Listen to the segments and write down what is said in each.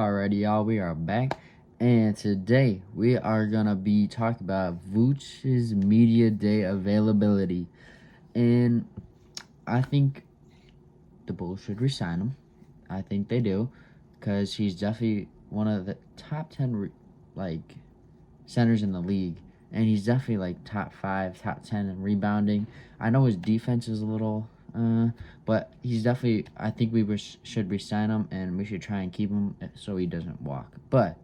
Alrighty, y'all, we are back, and today we are gonna be talking about Vooch's media day availability, and I think the Bulls should resign him. I think they do, because he's definitely one of the top 10 centers in the league, and he's definitely like top 5, top 10 in rebounding. I know his defense is a little, but he's definitely. I think we should resign him, and we should try and keep him so he doesn't walk. But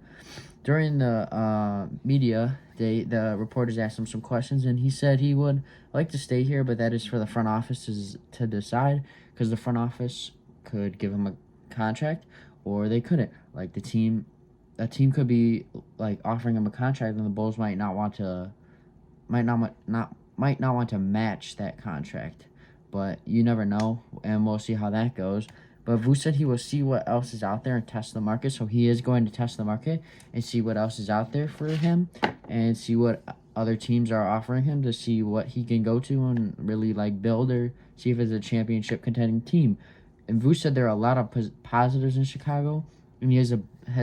during the media day, the reporters asked him some questions, and he said he would like to stay here, but that is for the front office to decide, because the front office could give him a contract, or they couldn't. Like a team could be like offering him a contract, and the Bulls might not want to match that contract. But you never know, and we'll see how that goes. But Vu said he will see what else is out there and test the market. So he is going to test the market and see what else is out there for him, and see what other teams are offering him, to see what he can go to and really like build, or see if it's a championship contending team. And Vu said there are a lot of positives in Chicago, and he has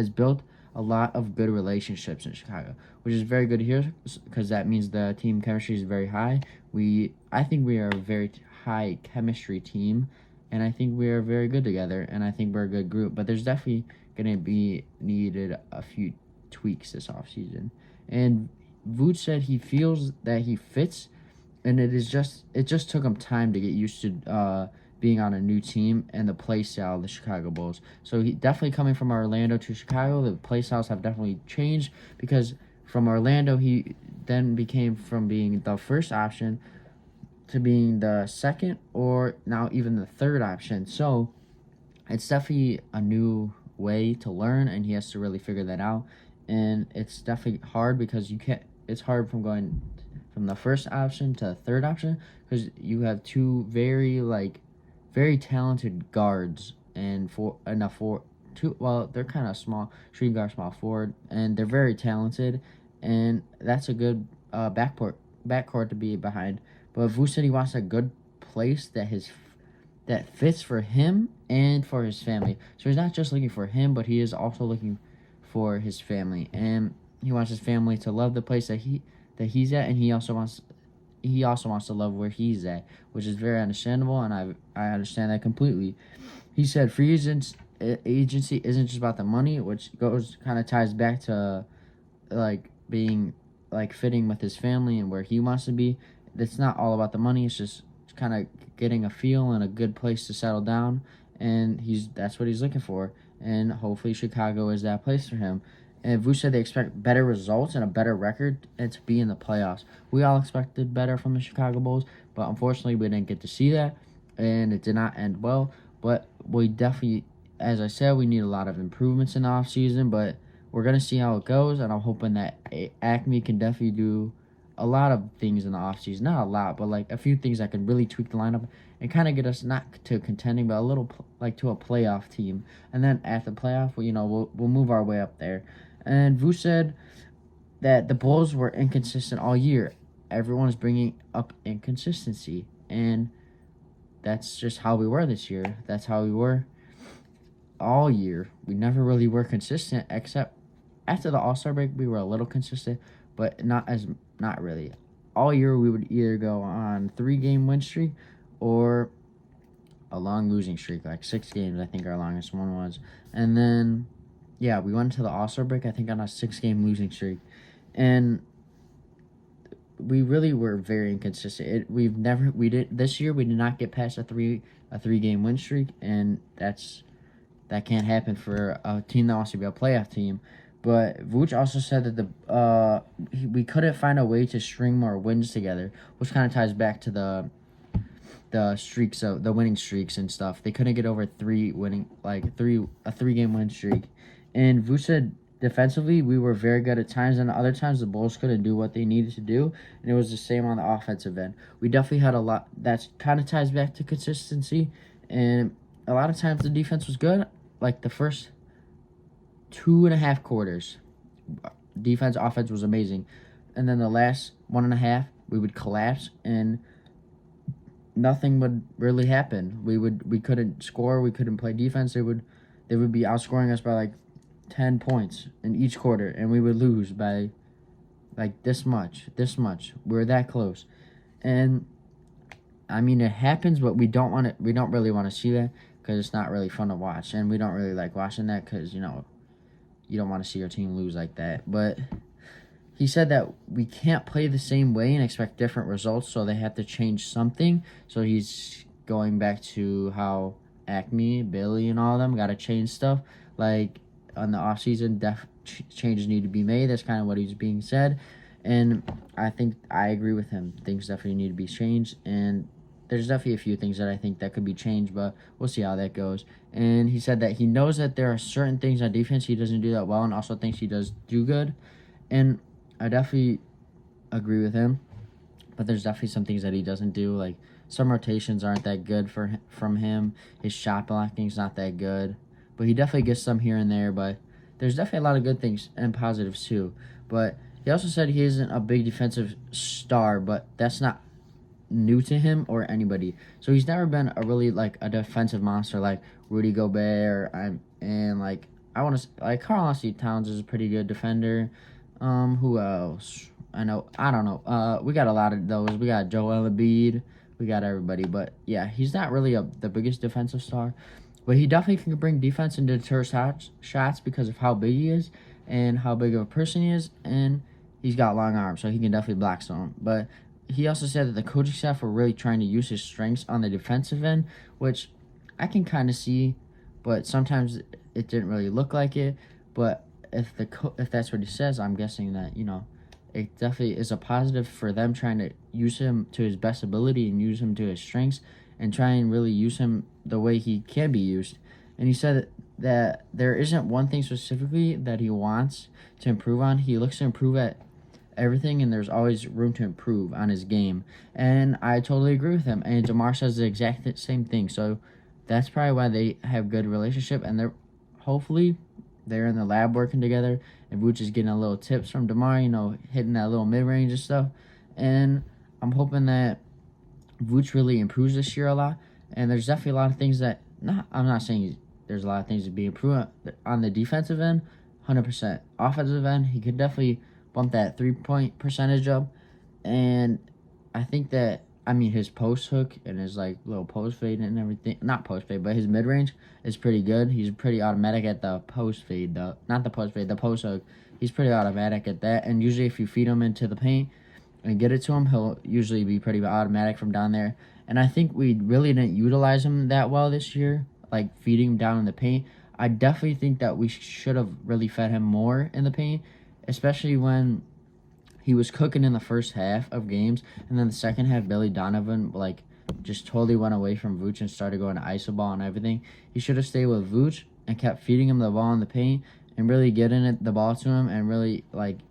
built a lot of good relationships in Chicago, which is very good to hear, because that means the team chemistry is very high. I think we are a very high chemistry team, and I think we are very good together, and I think we're a good group. But there's definitely going to be needed a few tweaks this offseason. And Vooch said he feels that he fits, and it just took him time to get used to being on a new team and the play style of the Chicago Bulls. So he definitely, coming from Orlando to Chicago, the play styles have definitely changed, because from Orlando he then became from being the first option to being the second, or now even the third option. So it's definitely a new way to learn, and he has to really figure that out. And it's definitely hard, because it's hard from going from the first option to the third option, because you have two very talented guards, and they're kind of small, shooting guard, small forward, and they're very talented, and that's a good backcourt to be behind. But Vu said he wants a good place that fits for him and for his family. So he's not just looking for him, but he is also looking for his family, and he wants his family to love the place that he's at, and he also wants to love where he's at, which is very understandable, and I understand that completely. He said free agency isn't just about the money, which kind of ties back to being fitting with his family and where he wants to be. It's not all about the money. It's just kind of getting a feel and a good place to settle down, and that's what he's looking for. And hopefully Chicago is that place for him. And Vooch said they expect better results and a better record and to be in the playoffs. We all expected better from the Chicago Bulls, but unfortunately we didn't get to see that, and it did not end well. But we definitely, as I said, we need a lot of improvements in the offseason, but we're going to see how it goes, and I'm hoping that Acme can definitely do a lot of things in the offseason. Not a lot, but like a few things that can really tweak the lineup and kind of get us not to contending, but a little to a playoff team. And then at the playoff, we'll move our way up there. And Vu said that the Bulls were inconsistent all year. Everyone is bringing up inconsistency, and that's just how we were this year. That's how we were all year. We never really were consistent, except after the All-Star break, we were a little consistent, but not really. All year, we would either go on 3-game win streak or a long losing streak, like 6 games, I think our longest one was. And then, yeah, we went to the All-Star break, I think, on a 6-game losing streak. And we really were very inconsistent. This year we did not get past a 3-game win streak, and that can't happen for a team that wants to be a playoff team. But Vooch also said that we couldn't find a way to string more wins together, which kind of ties back to the streaks of the winning streaks and stuff. They couldn't get over a 3-game win streak. And Vooch said defensively we were very good at times, and other times the Bulls couldn't do what they needed to do, and it was the same on the offensive end. We definitely had a lot that kind of ties back to consistency, and a lot of times the defense was good, like the first 2.5 quarters. Defense, offense was amazing. And then the last 1.5, we would collapse, and nothing would really happen. We couldn't score, we couldn't play defense. They would be outscoring us by like 10 points in each quarter, and we would lose by like this much. We're that close. And I mean, it happens, but we don't really want to see that because it's not really fun to watch, and we don't really like watching that because, you don't want to see your team lose like that. But he said that we can't play the same way and expect different results, so they have to change something. So he's going back to how Acme, Billy, and all of them got to change stuff. Like, on the offseason, changes need to be made. That's kind of what he's being said. And I think I agree with him. Things definitely need to be changed. And there's definitely a few things that I think that could be changed, but we'll see how that goes. And he said that he knows that there are certain things on defense he doesn't do that well, and also thinks he does do good. And I definitely agree with him, but there's definitely some things that he doesn't do. Like, some rotations aren't that good from him. His shot blocking's not that good, but he definitely gets some here and there. But there's definitely a lot of good things and positives too. But he also said he isn't a big defensive star, but that's not new to him or anybody. So he's never been a really like a defensive monster like Rudy Gobert and like I want to like Karl Anthony Towns is a pretty good defender. Who else? I don't know. We got a lot of those. We got Joel Embiid. We got everybody. But yeah, he's not really the biggest defensive star, but he definitely can bring defense and deter shots because of how big he is and how big of a person he is, and he's got long arms, so he can definitely block some. But he also said that the coaching staff were really trying to use his strengths on the defensive end, which I can kind of see, but sometimes it didn't really look like it. But if that's what he says, I'm guessing that, it definitely is a positive for them trying to use him to his best ability and use him to his strengths and try and really use him the way he can be used. And he said that there isn't one thing specifically that he wants to improve on. He looks to improve at everything, and there's always room to improve on his game. And I totally agree with him. And DeMar says the exact same thing. So that's probably why they have good relationship, and hopefully they're in the lab working together, and Vooch is getting a little tips from DeMar, hitting that little mid-range and stuff. And I'm hoping that Vooch really improves this year a lot. And there's definitely a lot of things that I'm not saying there's a lot of things to be improved on the defensive end, 100%. Offensive end, he could definitely bump that 3-point percentage up. And I think that, his post hook and his like little post fade and everything, not post fade, but his mid range is pretty good. He's pretty automatic at the post fade, not the post fade, the post hook. He's pretty automatic at that. And usually if you feed him into the paint and get it to him, he'll usually be pretty automatic from down there. And I think we really didn't utilize him that well this year, like feeding him down in the paint. I definitely think that we should have really fed him more in the paint, especially when he was cooking in the first half of games, and then the second half, Billy Donovan just totally went away from Vooch and started going to iso ball and everything. He should have stayed with Vooch and kept feeding him the ball in the paint and really getting the ball to him and really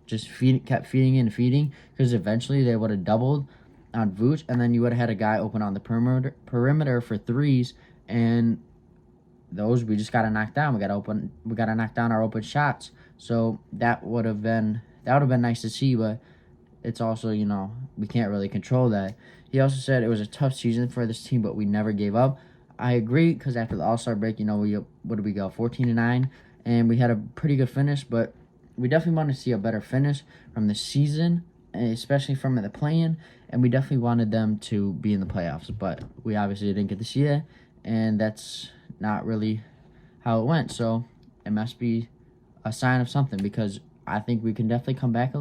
just kept feeding, because eventually they would have doubled on Vooch, and then you would have had a guy open on the perimeter for threes, and those we just got to knock down. We got to knock down our open shots. So that would have been nice to see, but it's also, we can't really control that. He also said it was a tough season for this team, but we never gave up. I agree, because after the All-Star break, what did we go, 14-9, and we had a pretty good finish, but we definitely want to see a better finish from the season, especially from the play-in, and we definitely wanted them to be in the playoffs, but we obviously didn't get to see that, and that's not really how it went. So it must be a sign of something, because I think we can definitely come back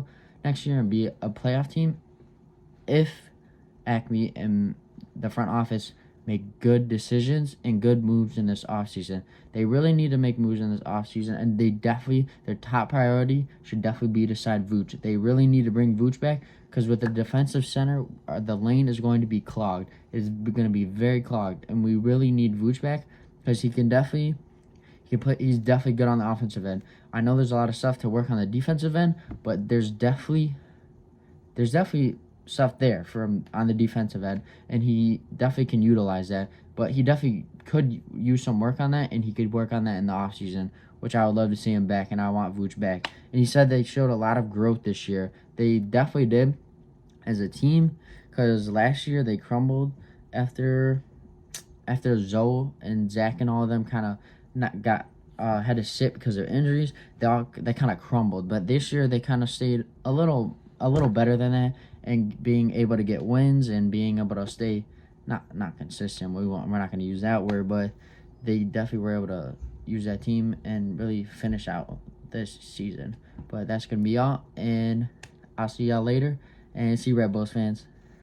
next year and be a playoff team if Acme and the front office make good decisions and good moves in this offseason. They really need to make moves in this offseason, and their top priority should definitely be to sign Vooch. They really need to bring Vooch back, because with the defensive center, the lane is going to be clogged. It's going to be very clogged, and we really need Vooch back, because he's definitely good on the offensive end. I know there's a lot of stuff to work on the defensive end, but there's definitely stuff there on the defensive end, and he definitely can utilize that. But he definitely could use some work on that, and he could work on that in the offseason, which I would love to see him back, and I want Vooch back. And he said they showed a lot of growth this year. They definitely did as a team, because last year they crumbled after Zoe and Zach and all of them kind of had to sit because of injuries, they kind of crumbled. But this year they kind of stayed a little better than that, and being able to get wins and being able to stay not consistent. We're not going to use that word, but they definitely were able to use that team and really finish out this season. But that's going to be all, and I'll see y'all later, and see Red Bulls fans.